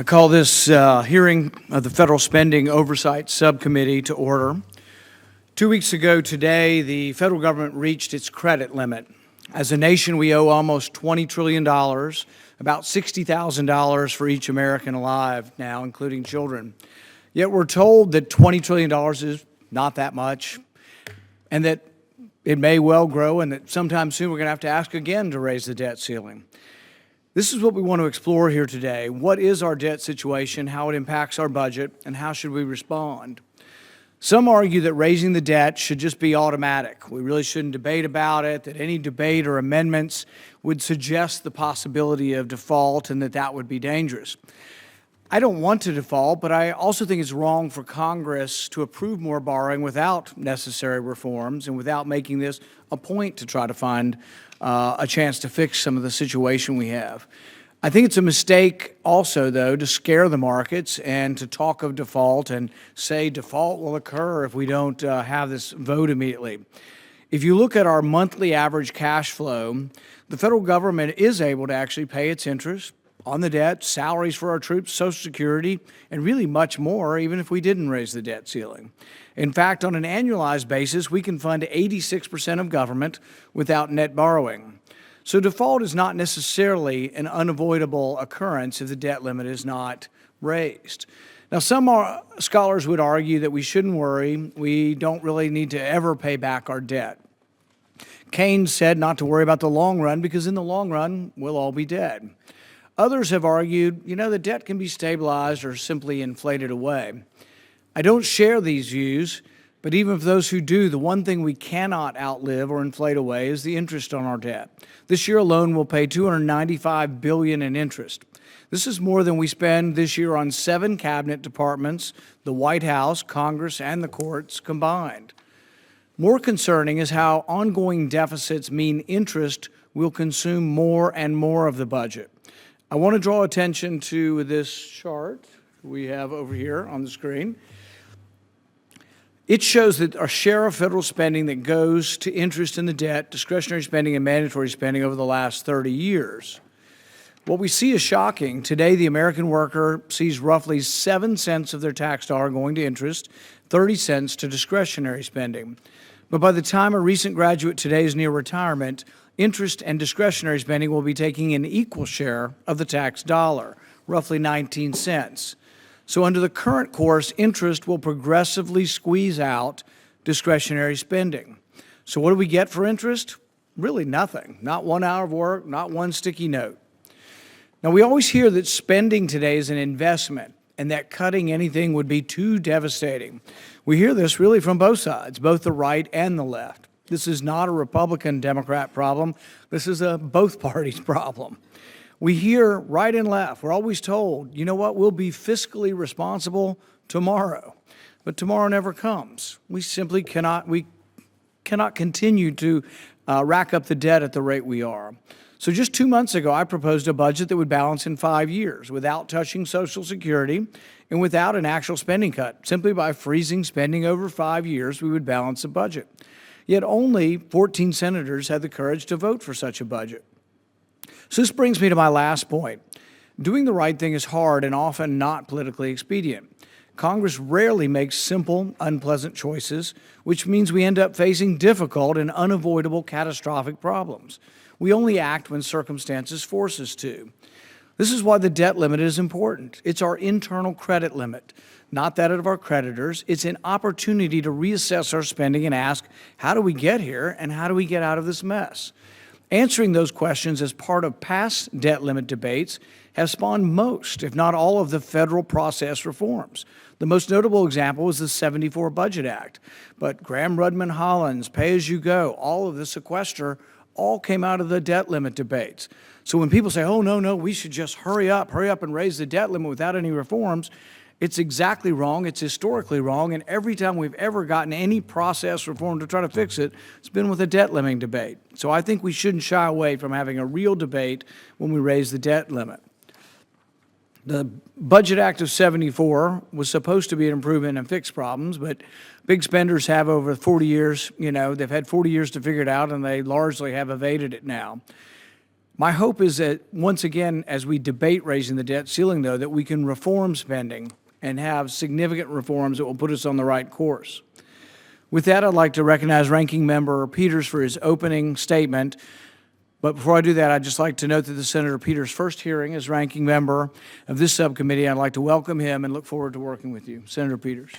I call this hearing of the Federal Spending Oversight Subcommittee to order. 2 weeks ago today, the federal government reached its credit limit. As a nation, we owe almost $20 trillion, about $60,000 for each American alive now, including children. Yet we're told that $20 trillion is not that much, and that it may well grow, and that sometime soon we're going to have to ask again to raise the debt ceiling. This is what we want to explore here today. What is our debt situation, how it impacts our budget, and how should we respond? Some argue that raising the debt should just be automatic. We really shouldn't debate about it, that any debate or amendments would suggest the possibility of default and that that would be dangerous. I don't want to default, but I also think it's wrong for Congress to approve more borrowing without necessary reforms and without making this a point to try to find a chance to fix some of the situation we have. I think it's a mistake also, though, to scare the markets and to talk of default and say default will occur if we don't have this vote immediately. If you look at our monthly average cash flow, the federal government is able to actually pay its interest on the debt, salaries for our troops, Social Security, and really much more, even if we didn't raise the debt ceiling. In fact, on an annualized basis, we can fund 86% of government without net borrowing. So default is not necessarily an unavoidable occurrence if the debt limit is not raised. Now, some scholars would argue that we shouldn't worry. We don't really need to ever pay back our debt. Keynes said not to worry about the long run because in the long run, we'll all be dead. Others have argued, the debt can be stabilized or simply inflated away. I don't share these views, but even for those who do, the one thing we cannot outlive or inflate away is the interest on our debt. This year alone, we'll pay $295 billion in interest. This is more than we spend this year on 7 cabinet departments, the White House, Congress, and the courts combined. More concerning is how ongoing deficits mean interest will consume more and more of the budget. I want to draw attention to this chart we have over here on the screen. It shows that our share of federal spending that goes to interest in the debt, discretionary spending, and mandatory spending over the last 30 years. What we see is shocking. Today, the American worker sees roughly 7 cents of their tax dollar going to interest, 30 cents to discretionary spending. But by the time a recent graduate today is near retirement, interest and discretionary spending will be taking an equal share of the tax dollar, roughly 19 cents. So under the current course, interest will progressively squeeze out discretionary spending. So what do we get for interest? Really nothing. Not 1 hour of work, not one sticky note. Now, we always hear that spending today is an investment and that cutting anything would be too devastating. We hear this really from both sides, both the right and the left. This is not a Republican-Democrat problem. This is a both parties problem. We hear right and left, we're always told, we'll be fiscally responsible tomorrow. But tomorrow never comes. We simply cannot continue to rack up the debt at the rate we are. So just 2 months ago, I proposed a budget that would balance in 5 years without touching Social Security and without an actual spending cut. Simply by freezing spending over 5 years, we would balance the budget. Yet only 14 senators had the courage to vote for such a budget. So this brings me to my last point. Doing the right thing is hard and often not politically expedient. Congress rarely makes simple, unpleasant choices, which means we end up facing difficult and unavoidable catastrophic problems. We only act when circumstances force us to. This is why the debt limit is important. It's our internal credit limit, not that of our creditors. It's an opportunity to reassess our spending and ask, how do we get here and how do we get out of this mess? Answering those questions as part of past debt limit debates have spawned most, if not all, of the federal process reforms. The most notable example was the '74 Budget Act. But Gramm-Rudman-Hollins, pay-as-you-go, all of the sequester, all came out of the debt limit debates. So when people say, oh, no, we should just hurry up and raise the debt limit without any reforms, it's exactly wrong, it's historically wrong, and every time we've ever gotten any process reform to try to fix it, it's been with a debt limiting debate. So I think we shouldn't shy away from having a real debate when we raise the debt limit. The Budget Act of '74 was supposed to be an improvement and fix problems, but big spenders have over 40 years, they've had 40 years to figure it out, and they largely have evaded it now. My hope is that, once again, as we debate raising the debt ceiling, though, that we can reform spending and have significant reforms that will put us on the right course. With that, I'd like to recognize Ranking Member Peters for his opening statement. But before I do that, I'd just like to note that this is Senator Peters' first hearing as ranking member of this subcommittee. I'd like to welcome him and look forward to working with you. Senator Peters.